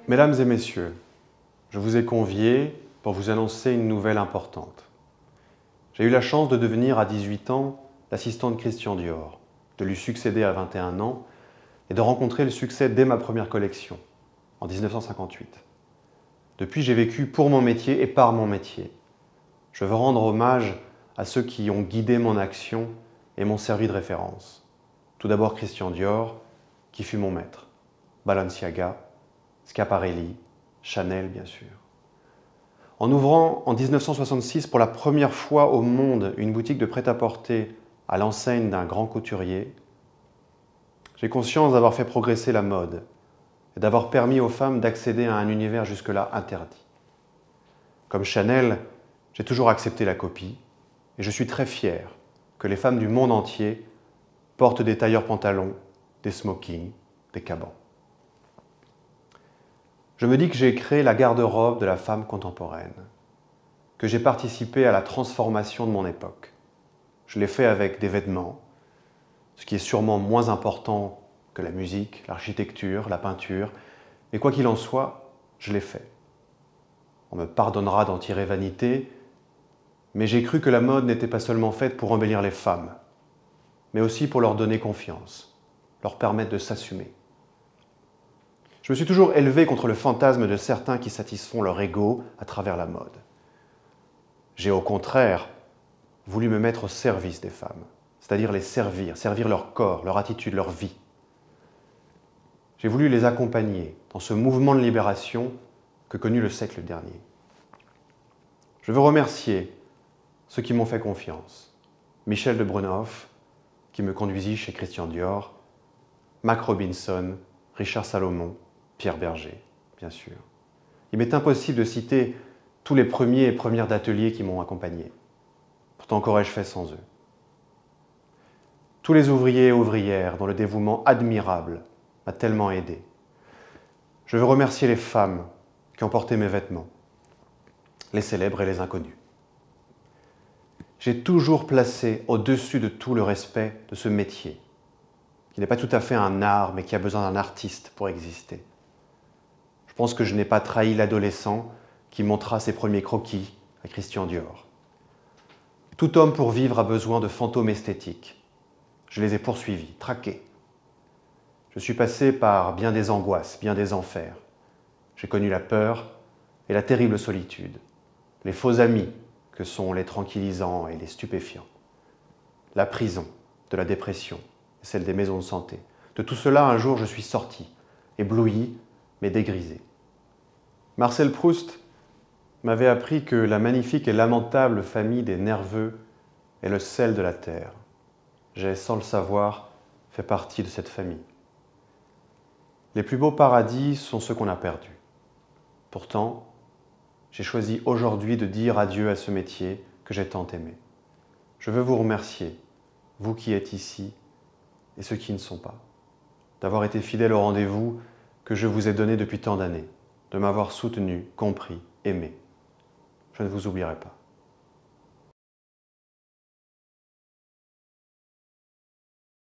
Mesdames et messieurs, je vous ai conviés pour vous annoncer une nouvelle importante. J'ai eu la chance de devenir à 18 ans l'assistant de Christian Dior, de lui succéder à 21 ans et de rencontrer le succès dès ma première collection, en 1958. Depuis, j'ai vécu pour mon métier et par mon métier. Je veux rendre hommage à ceux qui ont guidé mon action et m'ont servi de référence. Tout d'abord Christian Dior, qui fut mon maître, Balenciaga, Schiaparelli, Chanel bien sûr. En ouvrant en 1966 pour la première fois au monde une boutique de prêt-à-porter à l'enseigne d'un grand couturier, j'ai conscience d'avoir fait progresser la mode et d'avoir permis aux femmes d'accéder à un univers jusque-là interdit. Comme Chanel, j'ai toujours accepté la copie et je suis très fier que les femmes du monde entier portent des tailleurs pantalons, des smokings, des cabans. Je me dis que j'ai créé la garde-robe de la femme contemporaine, que j'ai participé à la transformation de mon époque. Je l'ai fait avec des vêtements, ce qui est sûrement moins important que la musique, l'architecture, la peinture, et quoi qu'il en soit, je l'ai fait. On me pardonnera d'en tirer vanité, mais j'ai cru que la mode n'était pas seulement faite pour embellir les femmes, mais aussi pour leur donner confiance, leur permettre de s'assumer. Je me suis toujours élevé contre le fantasme de certains qui satisfont leur ego à travers la mode. J'ai au contraire voulu me mettre au service des femmes, c'est-à-dire les servir, servir leur corps, leur attitude, leur vie. J'ai voulu les accompagner dans ce mouvement de libération que connut le siècle dernier. Je veux remercier ceux qui m'ont fait confiance. Michel de Brunnhoff, qui me conduisit chez Christian Dior, Mac Robinson, Richard Salomon, Pierre Berger, bien sûr. Il m'est impossible de citer tous les premiers et premières d'ateliers qui m'ont accompagné. Pourtant, qu'aurais-je fait sans eux? Tous les ouvriers et ouvrières dont le dévouement admirable m'a tellement aidé. Je veux remercier les femmes qui ont porté mes vêtements, les célèbres et les inconnus. J'ai toujours placé au-dessus de tout le respect de ce métier, qui n'est pas tout à fait un art, mais qui a besoin d'un artiste pour exister. Je pense que je n'ai pas trahi l'adolescent qui montra ses premiers croquis à Christian Dior. Tout homme pour vivre a besoin de fantômes esthétiques. Je les ai poursuivis, traqués. Je suis passé par bien des angoisses, bien des enfers. J'ai connu la peur et la terrible solitude, les faux amis que sont les tranquillisants et les stupéfiants, la prison, de la dépression, et celle des maisons de santé. De tout cela, un jour, je suis sorti, ébloui, mais dégrisé. Marcel Proust m'avait appris que la magnifique et lamentable famille des nerveux est le sel de la terre. J'ai, sans le savoir, fait partie de cette famille. Les plus beaux paradis sont ceux qu'on a perdus. Pourtant, j'ai choisi aujourd'hui de dire adieu à ce métier que j'ai tant aimé. Je veux vous remercier, vous qui êtes ici et ceux qui ne sont pas, d'avoir été fidèles au rendez-vous que je vous ai donné depuis tant d'années, de m'avoir soutenu, compris, aimé. Je ne vous oublierai pas.